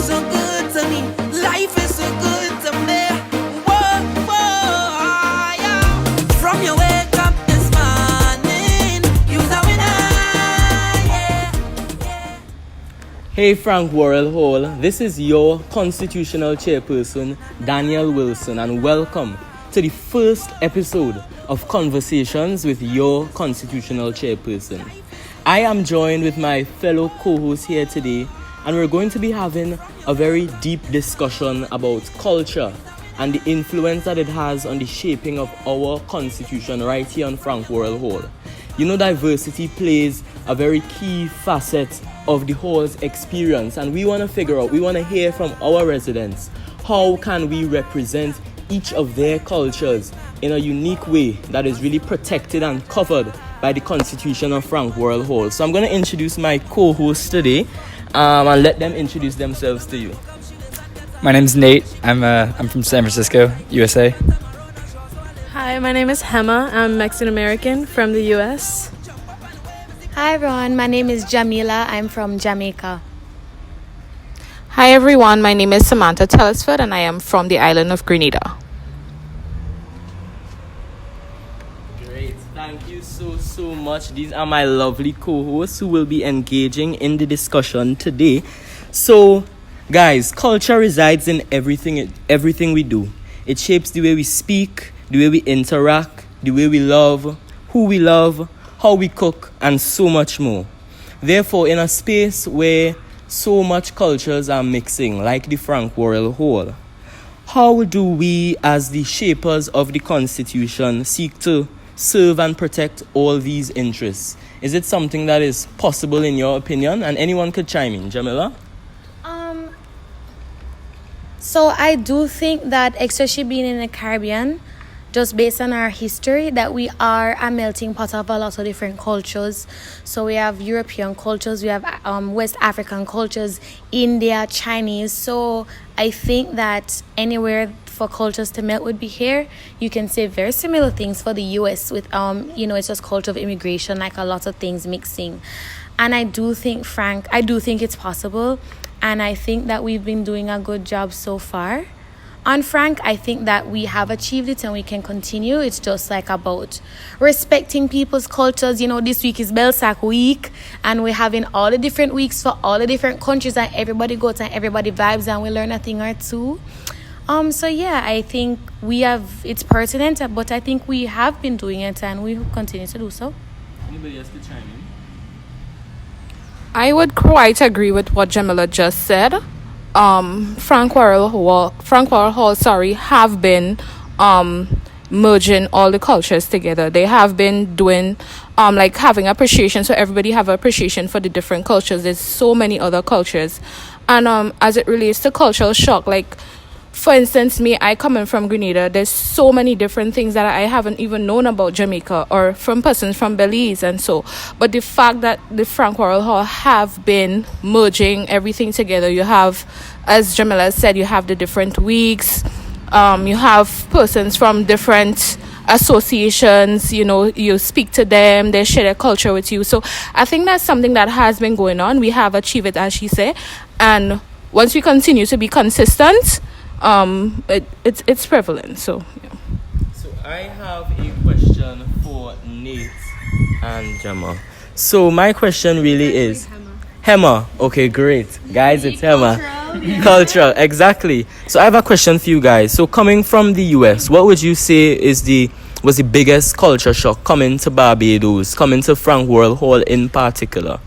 so good to me. Life is so good to me. Whoa, whoa, yeah. From your wake up this morning, you're the winner, yeah, yeah. Hey, Frank Worrell Hall. This is your Constitutional Chairperson, Daniel Wilson, and welcome to the first episode of Conversations with your Constitutional Chairperson. I am joined with my fellow co-hosts here today, and we're going to be having a very deep discussion about culture and the influence that it has on the shaping of our Constitution right here on Frank Worrell Hall. You know, diversity plays a very key facet of the hall's experience, and we want to figure out, we want to hear from our residents, how can we represent each of their cultures in a unique way that is really protected and covered by the Constitution of Frank Worrell Hall. So I'm going to introduce my co-hosts today and let them introduce themselves to you. My name's Nate. I'm from San Francisco, USA. Hi, my name is Gema. I'm Mexican American from the US. Hi everyone, my name is Jamila. I'm from Jamaica. Hi everyone, my name is Samantha Telesford and I am from the island of Grenada. Great, thank you so much. These are my lovely co-hosts who will be engaging in the discussion today. So, guys, culture resides in everything we do. It shapes the way we speak, the way we interact, the way we love, who we love, how we cook, and so much more. Therefore, in a space where so much cultures are mixing, like the Frank Worrell Hall, how do we, as the shapers of the Constitution, seek to serve and protect all these interests? Is it something that is possible in your opinion? And anyone could chime in. Jamila? So I do think that, especially being in the Caribbean, just based on our history, that we are a melting pot of a lot of different cultures. So we have European cultures, we have West African cultures, India, Chinese. So I think that anywhere for cultures to melt would be here. You can say very similar things for the US with it's just culture of immigration, like a lot of things mixing. And I do think it's possible, and I think that we've been doing a good job so far. On Frank, I think that we have achieved it and we can continue. It's just like about respecting people's cultures. You know, this week is Belsac week, and we're having all the different weeks for all the different countries, and everybody goes and everybody vibes, and we learn a thing or two. So yeah, I think it's pertinent, but I think we have been doing it and we will continue to do so. Anybody else could chime in? I would quite agree with what Jamila just said. Frank Worrell Hall, have been merging all the cultures together. They have been doing having appreciation, so everybody have appreciation for the different cultures. There's so many other cultures, and as it relates to cultural shock, like for instance, me, I coming from Grenada, there's so many different things that I haven't even known about Jamaica or from persons from Belize and so. But the fact that the Frank Worrell Hall have been merging everything together, you have, as Jamila said, you have the different weeks, you have persons from different associations, you speak to them, they share their culture with you. So I think that's something that has been going on. We have achieved it, as she said, and once we continue to be consistent, it's prevalent. So yeah. So I have a question for Nate and Gemma. So my question really is Gema. Okay, great. Guys, it's Gema. Cultural, exactly. So I have a question for you guys. So coming from the US, what would you say was the biggest culture shock coming to Barbados, coming to Frank Worrell Hall in particular?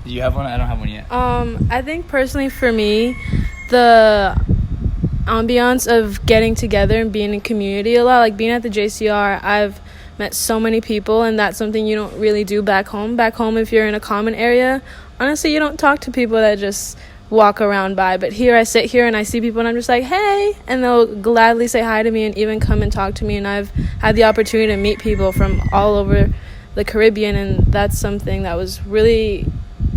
Do you have one? I don't have one yet. I think personally for me, the ambiance of getting together and being in community a lot, like being at the JCR, I've met so many people, and that's something you don't really do back home. Back home, if you're in a common area, honestly, you don't talk to people that just walk around by. But here, I sit here and I see people and I'm just like, hey, and they'll gladly say hi to me and even come and talk to me. And I've had the opportunity to meet people from all over the Caribbean, and that's something that was really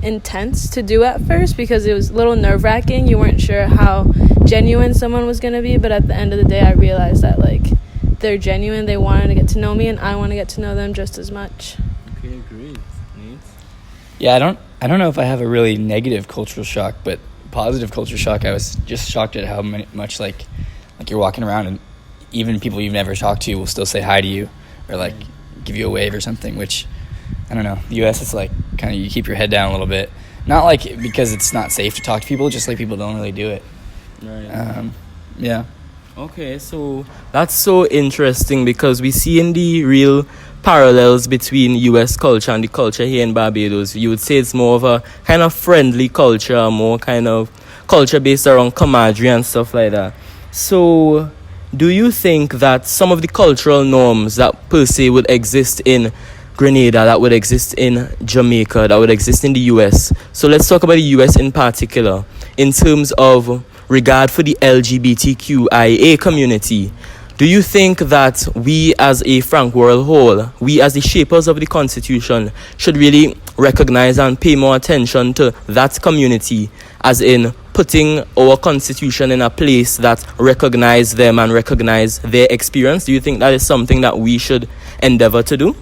intense to do at first because it was a little nerve-wracking. You weren't sure how genuine someone was going to be, but at the end of the day I realized that they're genuine, they wanted to get to know me, and I want to get to know them just as much. Okay, great. Nate? Yeah, I don't know if I have a really negative cultural shock, but positive culture shock, I was just shocked at how much like you're walking around and even people you've never talked to will still say hi to you or like give you a wave or something, which I don't know. The US, it's like kind of you keep your head down a little bit, not like because it's not safe to talk to people, just like people don't really do it. Right. Yeah. Okay, so that's so interesting because we see in the real parallels between US culture and the culture here in Barbados. You would say it's more of a kind of friendly culture, more kind of culture based around camaraderie and stuff like that. So do you think that some of the cultural norms that per se would exist in Grenada, that would exist in Jamaica, that would exist in the US, so let's talk about the US in particular, in terms of regard for the LGBTQIA community, do you think that we as a Frank Worrell Hall, we as the shapers of the Constitution, should really recognize and pay more attention to that community, as in putting our Constitution in a place that recognize them and recognize their experience? Do you think that is something that we should endeavor to do?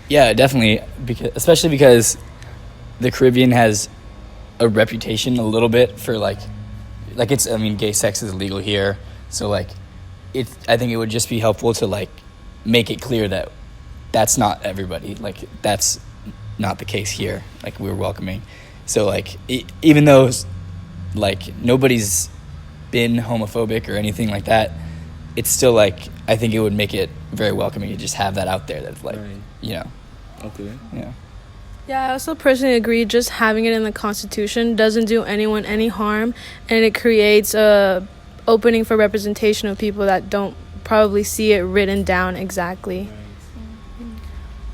Yeah, definitely, especially because the Caribbean has a reputation a little bit for like it's, I mean, gay sex is illegal here, so like I think it would just be helpful to like make it clear that that's not everybody, like that's not the case here, like we're welcoming. So like even though like nobody's been homophobic or anything like that, it's still like I think it would make it very welcoming to just have that out there, that's like Right. You know. Okay. Yeah. Yeah, I also personally agree. Just having it in the Constitution doesn't do anyone any harm, and it creates a opening for representation of people that don't probably see it written down exactly.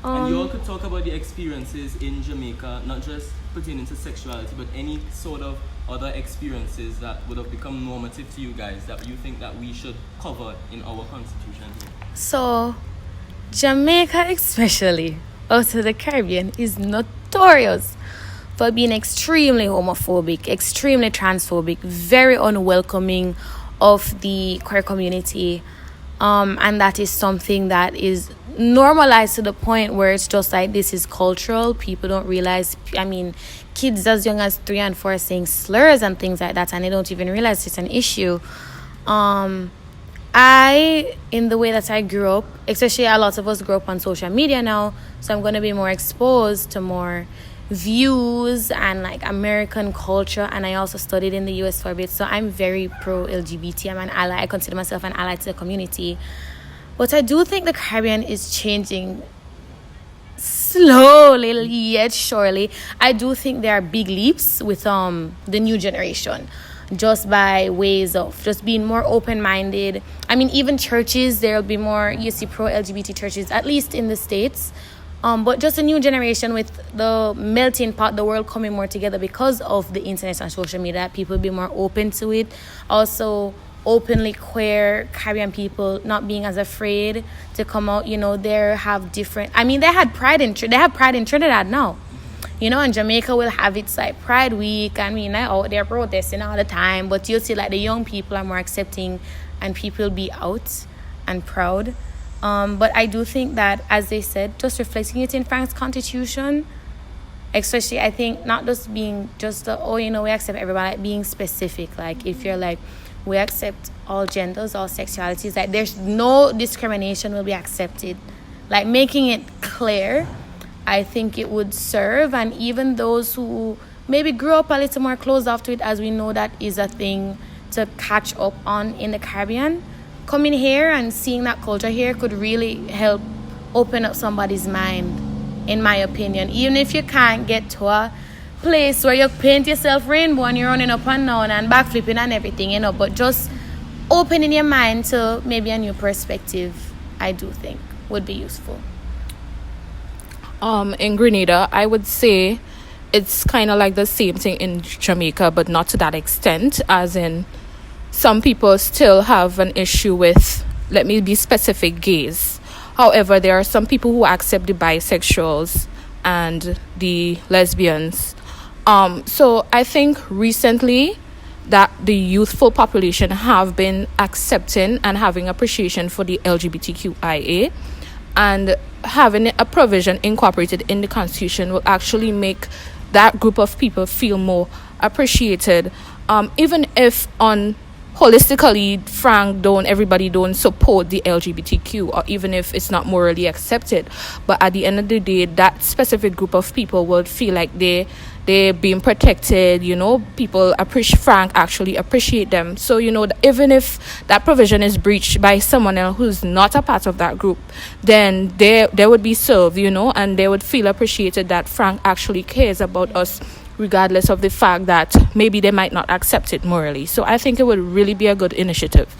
And you all could talk about the experiences in Jamaica, not just pertaining to sexuality, but any sort of other experiences that would have become normative to you guys that you think that we should cover in our Constitution here. So, Jamaica especially, out of the Caribbean, is notorious for being extremely homophobic, extremely transphobic, very unwelcoming of the queer community. And that is something that is normalized to the point where it's just like this is cultural. People don't realize, I mean, kids as young as 3 and 4 are saying slurs and things like that, and they don't even realize it's an issue. In the way that I grew up, especially a lot of us grow up on social media now, so I'm going to be more exposed to more views and like American culture, and I also studied in the US for a bit, so I'm very pro-LGBT. I'm an ally. I consider myself an ally to the community. But I do think the Caribbean is changing slowly yet surely. I do think there are big leaps with the new generation, just by ways of just being more open-minded. I mean, even churches, there'll be more, you see, pro-LGBT churches, at least in the States. But just a new generation with the melting pot, the world coming more together because of the internet and social media. People be more open to it. Also, openly queer Caribbean people not being as afraid to come out. You know, they have different. I mean, they have pride in Trinidad now. You know, and Jamaica will have its like Pride Week. I mean, they're out there protesting all the time. But you'll see like the young people are more accepting, and people be out and proud. But I do think that, as they said, just reflecting it in Frank's Constitution, especially, I think not just being just we accept everybody, like being specific. Like if you're like, we accept all genders, all sexualities, like there's no discrimination will be accepted. Like making it clear, I think it would serve. And even those who maybe grew up a little more closed off to it, as we know that is a thing to catch up on in the Caribbean, coming here and seeing that culture here could really help open up somebody's mind, in my opinion. Even if you can't get to a place where you paint yourself rainbow and you're running up and down and backflipping and everything, you know, but just opening your mind to maybe a new perspective, I do think would be useful. In Grenada, I would say it's kind of like the same thing in Jamaica, but not to that extent, as in some people still have an issue with, let me be specific, gays. However, there are some people who accept the bisexuals and the lesbians. So I think recently that the youthful population have been accepting and having appreciation for the LGBTQIA. and having a provision incorporated in the Constitution will actually make that group of people feel more appreciated, even if on holistically everybody don't support the LGBTQ, or even if it's not morally accepted, but at the end of the day, that specific group of people would feel like they're being protected. People Frank actually appreciate them. So even if that provision is breached by someone else who's not a part of that group, then they would be served, and they would feel appreciated that Frank actually cares about us, regardless of the fact that maybe they might not accept it morally. So I think it would really be a good initiative.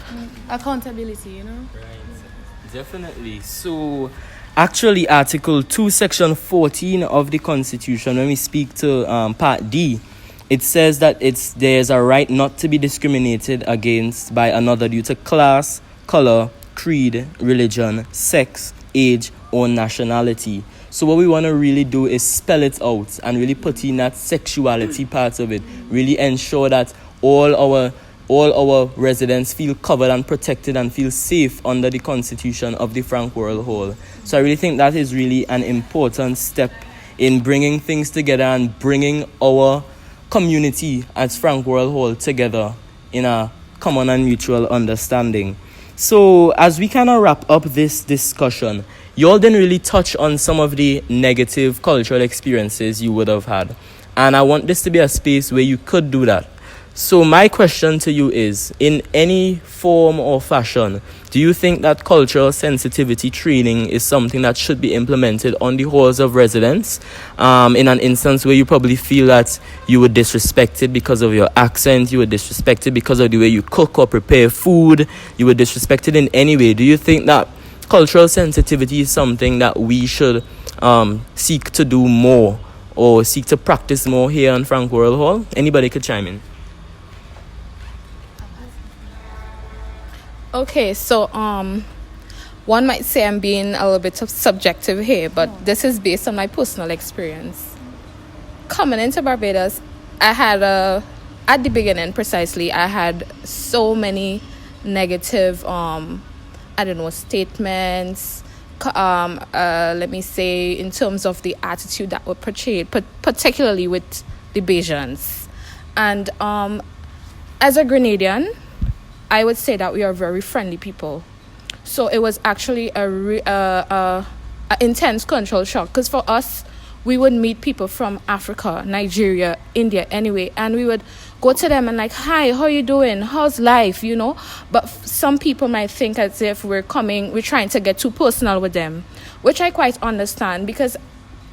Accountability, Right. Definitely. So actually, Article 2, Section 14 of the Constitution, when we speak to Part D, it says that there's a right not to be discriminated against by another due to class, color, creed, religion, sex, age, or nationality. So what we want to really do is spell it out and really put in that sexuality part of it. Really ensure that all our residents feel covered and protected and feel safe under the Constitution of the Frank Worrell Hall. So I really think that is really an important step in bringing things together and bringing our community as Frank Worrell Hall together in a common and mutual understanding. So as we kind of wrap up this discussion, you all didn't really touch on some of the negative cultural experiences you would have had. And I want this to be a space where you could do that. So my question to you is, in any form or fashion, do you think that cultural sensitivity training is something that should be implemented on the halls of residence? In an instance where you probably feel that you were disrespected because of your accent, you were disrespected because of the way you cook or prepare food, you were disrespected in any way. Do you think that cultural sensitivity is something that we should seek to do more or seek to practice more here in Frank Worrell Hall? Anybody could chime in. Okay, so one might say I'm being a little bit subjective here, but this is based on my personal experience. Coming into Barbados, I had at the beginning precisely, I had so many negative statements, let me say, in terms of the attitude that were portrayed, particularly with the Bajans. And as a Grenadian, I would say that we are very friendly people. So it was actually a intense cultural shock, because for us, we would meet people from Africa, Nigeria, India, anyway, and we would go to them and like, hi, how you doing? How's life? But some people might think as if we're trying to get too personal with them, which I quite understand, because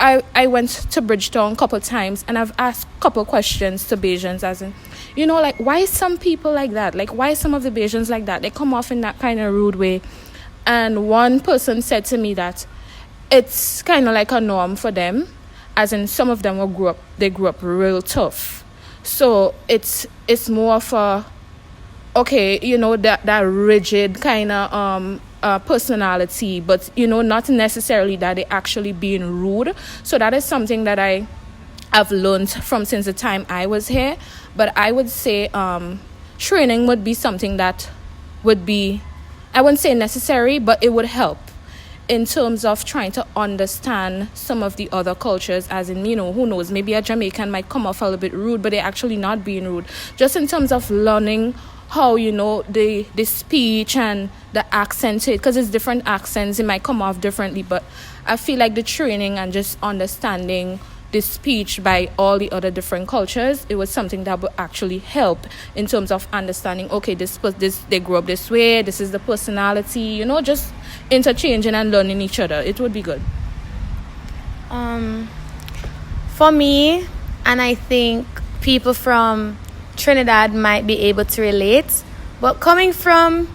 I went to Bridgetown a couple times and I've asked a couple questions to Bajans, as in, like, why some people like that? Like, why some of the Bajans like that? They come off in that kind of rude way. And one person said to me that it's kind of like a norm for them, as in some of them grew up real tough. So it's more of a, okay, that rigid kind of personality, but not necessarily that they actually being rude. So that is something that I've learned from since the time I was here. But I would say training would be something that would be, I wouldn't say necessary, but it would help in terms of trying to understand some of the other cultures, as in, who knows, maybe a Jamaican might come off a little bit rude, but they're actually not being rude. Just in terms of learning how, the speech and the accent, because it's different accents, it might come off differently, but I feel like the training and just understanding the speech by all the other different cultures, it was something that would actually help in terms of understanding, okay, this they grew up this way, this is the personality, just interchanging and learning each other. It would be good. For me, and I think people from Trinidad might be able to relate, but coming from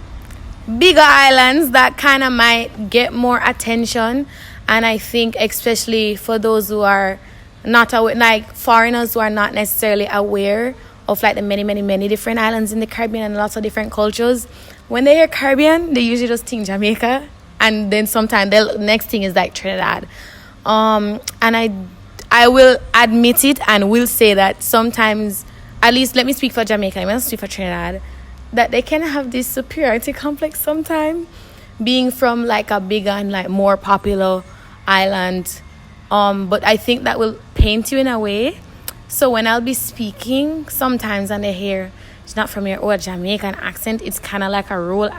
bigger islands that kind of might get more attention, and I think especially for those who are not aware, like foreigners who are not necessarily aware of like the many different islands in the Caribbean and lots of different cultures, when they hear Caribbean, they usually just think Jamaica, and then sometimes the next thing is like Trinidad. And I will admit it and will say that sometimes, at least let me speak for Jamaica, I must speak for Trinidad, that they can have this superiority complex sometimes, being from like a bigger and like more popular island. But I think that will paint you in a way. So when I'll be speaking, sometimes and they hear she's not from here or a Jamaican accent, it's kind of like a role.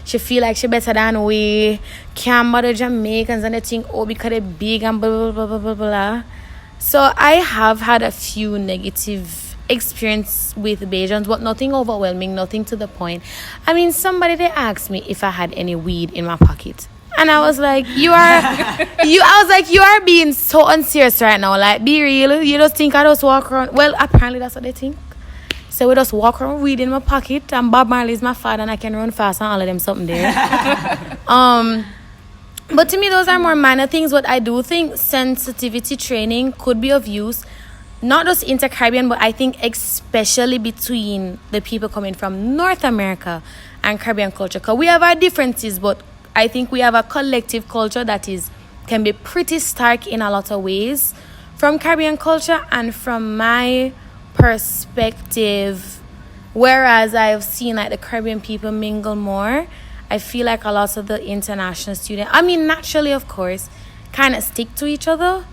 She feel like she better than we. Can't bother Jamaicans and they think, oh, because they're big and blah, blah, blah, blah, blah, blah. So I have had a few negative experience with Bajans, but nothing overwhelming, nothing to the point. I mean, somebody, they asked me if I had any weed in my pocket. And I was like, you are being so unserious right now. Like, be real. You just think I just walk around. Well, apparently that's what they think. So we just walk around with weed in my pocket, and Bob Marley's my father, and I can run fast and all of them something there. But to me, those are more minor things. But I do think sensitivity training could be of use, not just inter-Caribbean, but I think especially between the people coming from North America and Caribbean culture. Because we have our differences, but I think we have a collective culture that can be pretty stark in a lot of ways from Caribbean culture. And from my perspective, whereas I've seen like the Caribbean people mingle more, I feel like a lot of the international students, I mean, naturally, of course, kind of stick to each other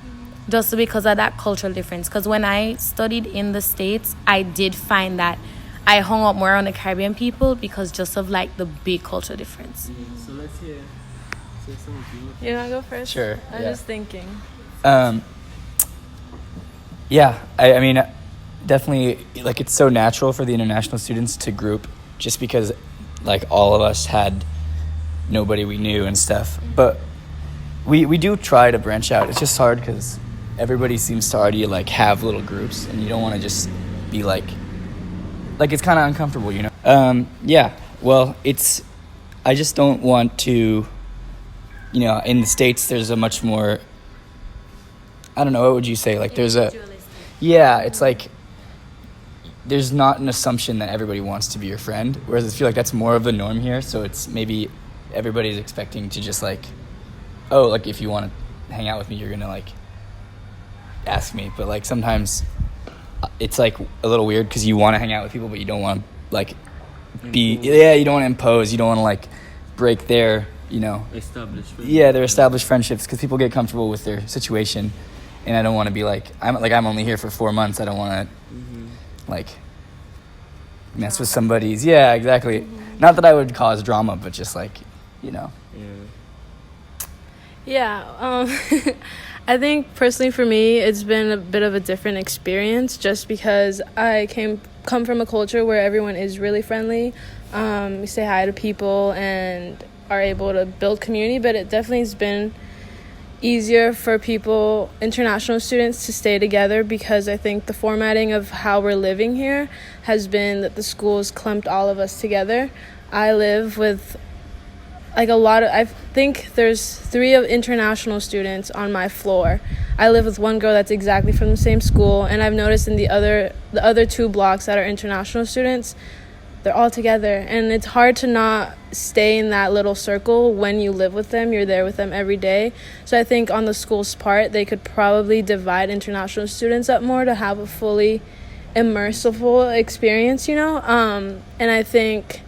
just because of that cultural difference. Because when I studied in the States, I did find that I hung up more on the Caribbean people because just of like the big cultural difference. So let's hear something. You want to go first? Sure. I'm just thinking. Yeah, I mean, definitely, like, it's so natural for the international students to group just because, like, all of us had nobody we knew and stuff. But we do try to branch out. It's just hard because everybody seems to already, like, have little groups, and you don't want to just be, like it's kind of uncomfortable, you know? Yeah, well, I just don't want to, you know, in the States, there's a much more, I don't know, what would you say? Like, there's it's like, there's not an assumption that everybody wants to be your friend, whereas I feel like that's more of the norm here, so it's maybe everybody's expecting to just, like, oh, like, if you want to hang out with me, you're gonna, like, ask me, but, like, sometimes it's like a little weird because you want to hang out with people, but you don't want to like you don't want to impose, you don't want to like break their, you know, their established friendships, because people get comfortable with their situation, and I don't want to be like I'm only here for 4 months. I don't want to like mess with somebody's exactly. Not that I would cause drama, but just like, you know. I think personally for me, it's been a bit of a different experience just because I come from a culture where everyone is really friendly. We say hi to people and are able to build community, but it definitely has been easier for international students, to stay together because I think the formatting of how we're living here has been that the schools clumped all of us together. I live with I think there's 3 of international students on my floor. I live with one girl that's exactly from the same school, and I've noticed in the other 2 blocks that are international students, they're all together, and it's hard to not stay in that little circle when you live with them. You're there with them every day. So I think on the school's part, they could probably divide international students up more to have a fully immersive experience, you know? And I think,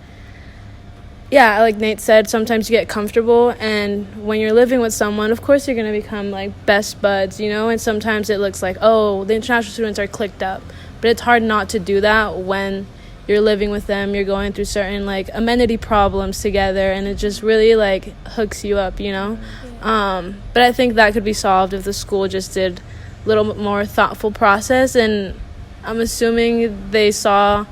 like Nate said, sometimes you get comfortable, and when you're living with someone, of course you're going to become like best buds, you know, and sometimes it looks like, oh, the international students are clicked up, but it's hard not to do that when you're living with them. You're going through certain like amenity problems together, and it just really like hooks you up, you know. But I think that could be solved if the school just did a little bit more thoughtful process, and I'm assuming they saw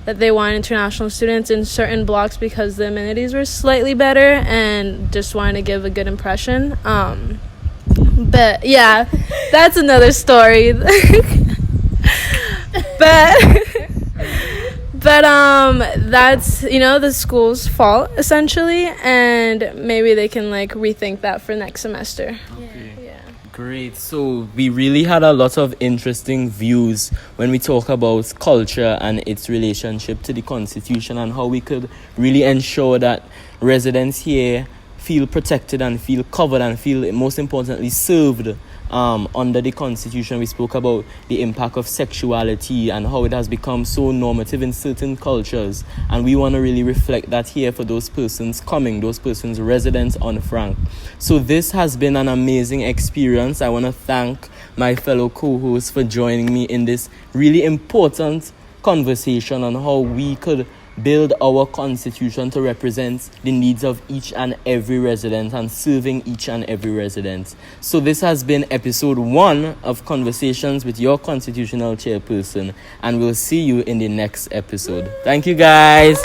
that they want international students in certain blocks because the amenities were slightly better and just wanted to give a good impression. But yeah, that's another story. But that's, you know, the school's fault essentially, and maybe they can like rethink that for next semester. Great. So we really had a lot of interesting views when we talk about culture and its relationship to the Constitution, and how we could really ensure that residents here feel protected and feel covered and feel, most importantly, served under the Constitution. We spoke about the impact of sexuality and how it has become so normative in certain cultures. And we want to really reflect that here for those persons residents on Frank. So this has been an amazing experience. I want to thank my fellow co-hosts for joining me in this really important conversation on how we could build our constitution to represent the needs of each and every resident and serving each and every resident. So this has been episode 1 of Conversations with your constitutional chairperson, and we'll see you in the next episode. Thank you, guys.